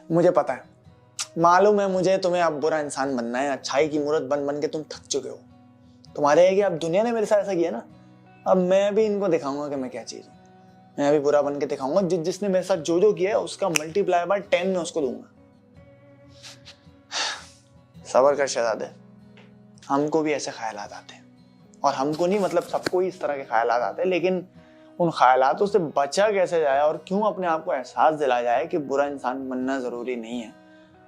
मुझे पता है, मालूम है मुझे, तुम्हें अब बुरा इंसान बनना है, अच्छाई की मूर्त बन बन के तुम थक चुके हो। तुम्हारे है कि अब दुनिया ने मेरे साथ ऐसा किया ना, अब मैं भी इनको दिखाऊंगा कि मैं क्या चीज हूँ। मैं भी बुरा बन के दिखाऊंगा, जिसने मेरे साथ जो किया है उसका मल्टीप्लाई बाय 10 में उसको दूंगा। सबर कर शहजादे, हमको भी ऐसे ख्यालात आते हैं, और हमको नहीं मतलब सबको ही इस तरह के ख्यालात आते हैं, लेकिन उन ख्यालातों से बचा कैसे जाए और क्यों अपने आप को एहसास दिलाया जाए कि बुरा इंसान बनना जरूरी नहीं है,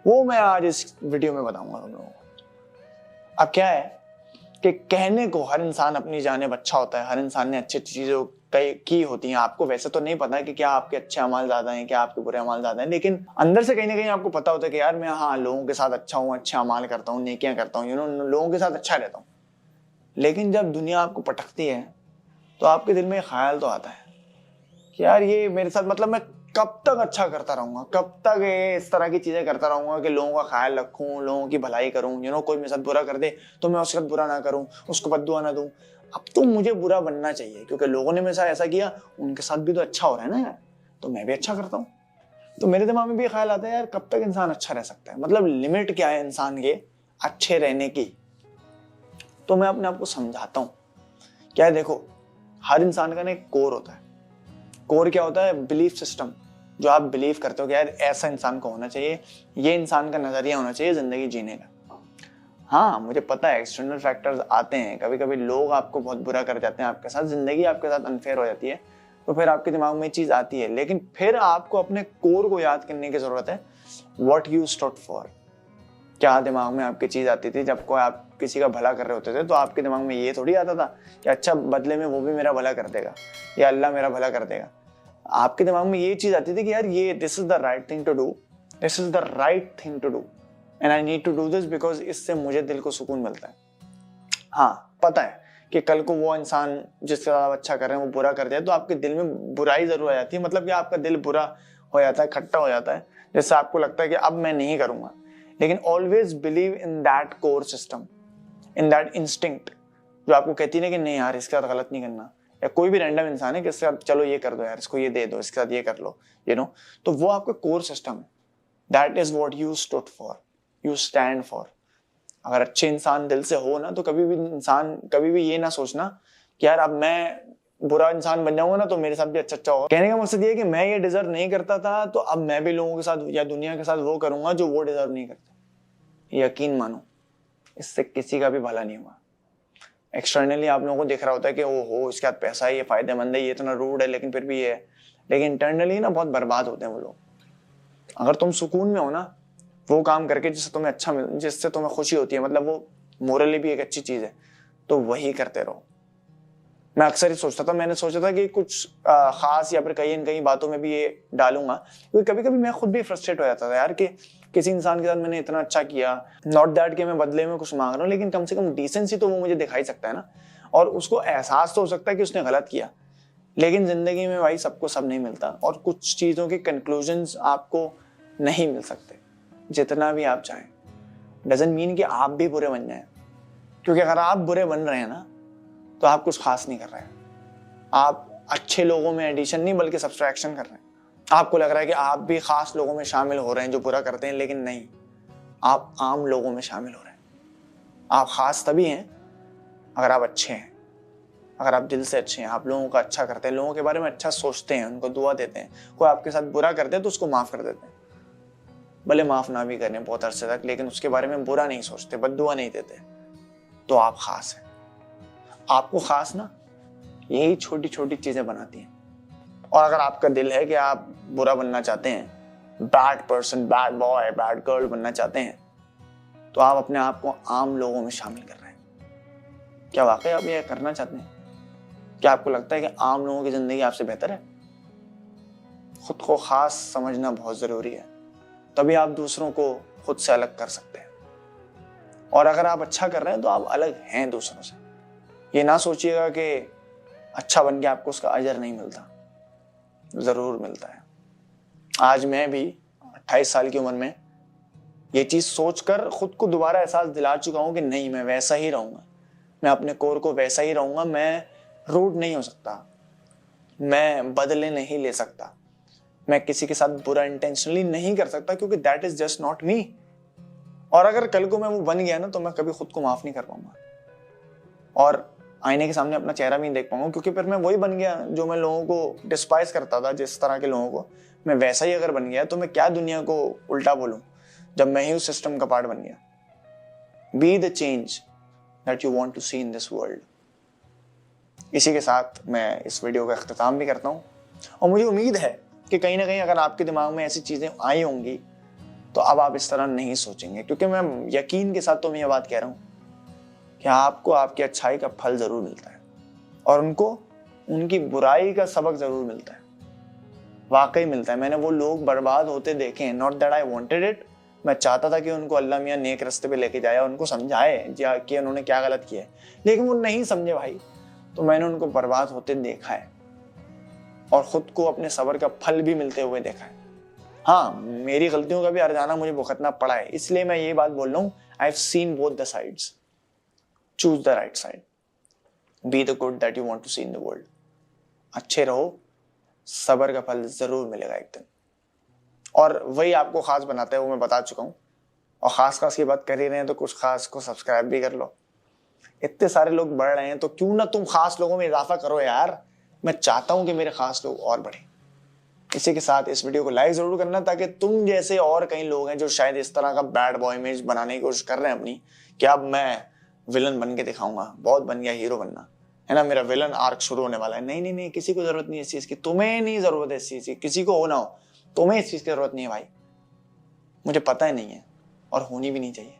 वो मैं आज इस वीडियो में बताऊंगा तुम लोगों को। अब क्या है कि कहने को हर इंसान अपनी जानिब अच्छा होता है, हर इंसान ने अच्छी चीजों की होती हैं। आपको वैसे तो नहीं पता कि क्या आपके अच्छे अमाल ज्यादा हैं, क्या आपके बुरे अमाल ज्यादा हैं, लेकिन अंदर से कहीं ना कहीं आपको पता होता है कि यार मैं हाँ लोगों के साथ अच्छा हूँ, अच्छे अमाल करता हूँ, नेकियां करता हूँ, लोगों के साथ अच्छा रहता हूँ। लेकिन जब दुनिया आपको पटकती है तो आपके दिल में ख्याल तो आता है कि यार ये मेरे साथ, मतलब मैं कब तक अच्छा करता रहूंगा, कब तक ये इस तरह की चीजें करता रहूंगा कि लोगों का ख्याल रखूं, लोगों की भलाई करूं, कोई मेरे साथ बुरा कर दे तो मैं उसके साथ बुरा ना करूं, उसको बद्दुआ ना दूं। अब तो मुझे बुरा बनना चाहिए क्योंकि लोगों ने मेरे साथ ऐसा किया, उनके साथ भी तो अच्छा हो रहा है ना यार, तो मैं भी अच्छा करता हूँ। तो मेरे दिमाग में भी ख्याल आता है यार कब तक इंसान अच्छा रह सकता है, मतलब लिमिट क्या है इंसान के अच्छे रहने की। तो मैं अपने आप को समझाता हूँ, क्या देखो, हर इंसान का ना एक कोर होता है। कोर क्या होता है? बिलीफ सिस्टम, जो आप बिलीव करते हो कि यार ऐसा इंसान को होना चाहिए, ये इंसान का नजरिया होना चाहिए जिंदगी जीने का। हाँ मुझे पता है एक्सटर्नल फैक्टर्स आते हैं, कभी कभी लोग आपको बहुत बुरा कर जाते हैं, आपके साथ जिंदगी आपके साथ अनफेयर हो जाती है, तो फिर आपके दिमाग में चीज आती है, लेकिन फिर आपको अपने कोर को याद करने की जरूरत है। व्हाट यू स्टूड फॉर, क्या दिमाग में आपकी चीज आती थी जब कोई आप किसी का भला कर रहे होते थे, तो आपके दिमाग में ये थोड़ी आता था कि अच्छा बदले में वो भी मेरा भला कर देगा या अल्लाह मेरा भला कर देगा। आपके दिमाग में ये चीज आती थी कि यार ये this is the right thing to do, this is the right thing to do and I need to do this because इससे मुझे दिल को सुकून मिलता है। हाँ पता है कि कल को वो इंसान जिससे आप अच्छा कर रहे हैं वो बुरा कर जाए तो आपके दिल में बुराई जरूर आ जाती है, मतलब कि आपका दिल बुरा हो जाता है, खट्टा हो जाता है, जिससे आपको लगता है कि अब मैं नहीं करूंगा। लेकिन always believe in that core system, in that instinct जो आपको कहती है कि नहीं यार इसके साथ गलत नहीं करना, या कोई भी रैंडम इंसान है कि इसके साथ चलो ये कर दो यार, इसको ये दे दो, इसके साथ ये कर लो, तो वो आपका कोर सिस्टम है। That is what you stood for, you stand for. अगर अच्छे इंसान दिल से हो ना, तो कभी भी ये ना सोचना कि यार अब मैं बुरा इंसान बन जाऊंगा ना तो मेरे साथ भी अच्छा होगा। कहने का मकसद ये है कि मैं ये डिजर्व नहीं करता था तो अब मैं भी लोगों के साथ या दुनिया के साथ वो करूंगा जो वो डिजर्व नहीं करते। यकीन मानो इससे किसी का भी भला नहीं हुआ। एक्सटर्नली आप लोगों को दिख रहा होता है कि हो इसके हाथ पैसा है, ये फायदेमंद है, ये इतना रूड है, लेकिन फिर भी ये है, लेकिन इंटरनली ना बहुत बर्बाद होते हैं वो लोग। अगर तुम सुकून में हो ना वो काम करके जिससे तुम्हें खुशी होती है, मतलब वो मोरली भी एक अच्छी चीज है, तो वही करते रहो। मैं अक्सर ही सोचता था, मैंने सोचा था कि कुछ खास या फिर कहीं न कहीं बातों में भी ये डालूंगा, क्योंकि कभी कभी मैं खुद भी फ्रस्ट्रेट हो जाता था यार कि किसी इंसान के साथ मैंने इतना अच्छा किया, नॉट दैट कि मैं बदले में कुछ मांग रहा हूँ, लेकिन कम से कम डिसेंसी तो वो मुझे दिखाई सकता है ना, और उसको एहसास तो हो सकता है कि उसने गलत किया। लेकिन जिंदगी में भाई सबको सब नहीं मिलता, और कुछ चीजों के कंक्लूजन्स आपको नहीं मिल सकते जितना भी आप चाहें। डजंट मीन कि आप भी बुरे बन जाएं, क्योंकि अगर आप बुरे बन रहे हैं ना तो आप कुछ खास नहीं कर रहे हैं। आप अच्छे लोगों में एडिशन नहीं बल्कि सब्सट्रैक्शन कर रहे हैं। आपको लग रहा है कि आप भी खास लोगों में शामिल हो रहे हैं जो बुरा करते हैं, लेकिन नहीं, आप आम लोगों में शामिल हो रहे हैं। आप खास तभी हैं अगर आप अच्छे हैं, अगर आप दिल से अच्छे हैं, आप लोगों का अच्छा करते हैं, लोगों के बारे में अच्छा सोचते हैं, उनको दुआ देते हैं। कोई आपके साथ बुरा करते हैं तो उसको माफ कर देते हैं, भले माफ ना भी करें बहुत अरसे तक, लेकिन उसके बारे में बुरा नहीं सोचते, बद्दुआ नहीं देते, तो आप खास हैं। आपको खास ना यही छोटी छोटी चीजें बनाती हैं। और अगर आपका दिल है कि आप बुरा बनना चाहते हैं, bad person, bad boy, bad girl बनना चाहते हैं, तो आप अपने आप को आम लोगों में शामिल कर रहे हैं। क्या वाकई आप ये करना चाहते हैं? क्या आपको लगता है कि आम लोगों की जिंदगी आपसे बेहतर है? खुद को खास समझना बहुत जरूरी है, तभी आप दूसरों को खुद से अलग कर सकते हैं। और अगर आप अच्छा कर रहे हैं तो आप अलग हैं दूसरों से। ये ना सोचिएगा कि अच्छा बन के आपको उसका अजर नहीं मिलता, जरूर मिलता है। आज मैं भी 28 साल की उम्र में ये चीज सोचकर खुद को दोबारा एहसास दिला चुका हूं कि नहीं, मैं वैसा ही रहूंगा, मैं अपने कोर को वैसा ही रहूंगा, मैं रूड नहीं हो सकता, मैं बदले नहीं ले सकता, मैं किसी के साथ बुरा इंटेंशनली नहीं कर सकता, क्योंकि that is just not me. और अगर कल को मैं वो बन गया ना, तो मैं कभी खुद को माफ नहीं कर पाऊंगा और आईने के सामने अपना चेहरा भी नहीं देख पाऊंगा, क्योंकि फिर मैं वही बन गया जो मैं लोगों को डिस्पाइस करता था। जिस तरह के लोगों को मैं वैसा ही अगर बन गया, तो मैं क्या दुनिया को उल्टा बोलूं जब मैं ही उस सिस्टम का पार्ट बन गया। Be the change that you want to see in this world. इसी के साथ मैं इस वीडियो का अख्तिताम भी करता हूँ, और मुझे उम्मीद है कि कहीं ना कहीं अगर आपके दिमाग में ऐसी चीजें आई होंगी तो अब आप इस तरह नहीं सोचेंगे, क्योंकि मैं यकीन के साथ तो मैं ये बात कह रहा हूँ कि आपको आपकी अच्छाई का फल जरूर मिलता है और उनको उनकी बुराई का सबक जरूर मिलता है, वाकई मिलता है। मैंने वो लोग बर्बाद होते देखे हैं, not that I wanted it. मैं चाहता था कि उनको अल्लाह मियां नेक रास्ते पे लेके जाए, उनको समझाए कि उन्होंने क्या गलत किया है, लेकिन वो नहीं समझे भाई। तो मैंने उनको बर्बाद होते देखा है और खुद को अपने सब्र का फल भी मिलते हुए देखा है। हाँ, मेरी गलतियों का भी अर्जाना मुझे भुगतना पड़ा है, इसलिए मैं ये बात बोल रहा हूँ, I have seen both the sides, choose the right side, be the good that you want to see in the world. अच्छे रहो, सब्र का फल जरूर मिलेगा एक दिन, और वही आपको खास बनाता है, वो मैं बता चुका हूँ। और खास की बात कर ही रहे हैं तो कुछ खास को सब्सक्राइब भी कर लो। इतने सारे लोग बढ़ रहे हैं तो क्यों ना तुम खास लोगों में इजाफा करो यार। मैं चाहता हूं कि मेरे खास लोग और बढ़े। इसी के साथ इस वीडियो को लाइक जरूर करना, ताकि तुम जैसे और कई लोग हैं जो शायद इस तरह का बैड बॉय इमेज बनाने की कोशिश कर रहे हैं अपनी, कि अब मैं विलन बन के दिखाऊंगा, बहुत बन गया हीरो बनना है ना, मेरा विलन आर्क शुरू होने वाला है। नहीं नहीं नहीं, किसी को जरूरत नहीं इस चीज की, तुम्हें नहीं जरूरत है इस चीज की, किसी को हो ना हो, तुम्हें इस चीज की जरूरत नहीं है भाई, मुझे पता ही नहीं है और होनी भी नहीं चाहिए।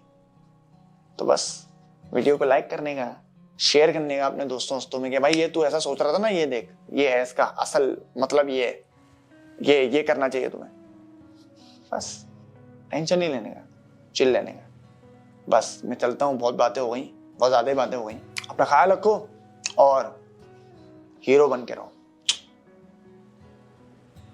तो बस वीडियो को लाइक करने का, शेयर करने का अपने दोस्तों में कि भाई ये तू ऐसा सोच रहा था ना, ये देख, ये है इसका असल मतलब, ये करना चाहिए तुम्हें। बस टेंशन नहीं लेने का, चिल लेने का। बस मैं चलता हूँ, बहुत बातें हो गई, बहुत ज्यादा ही बातें हो गई। अपना ख्याल रखो और हीरो बन के रहो।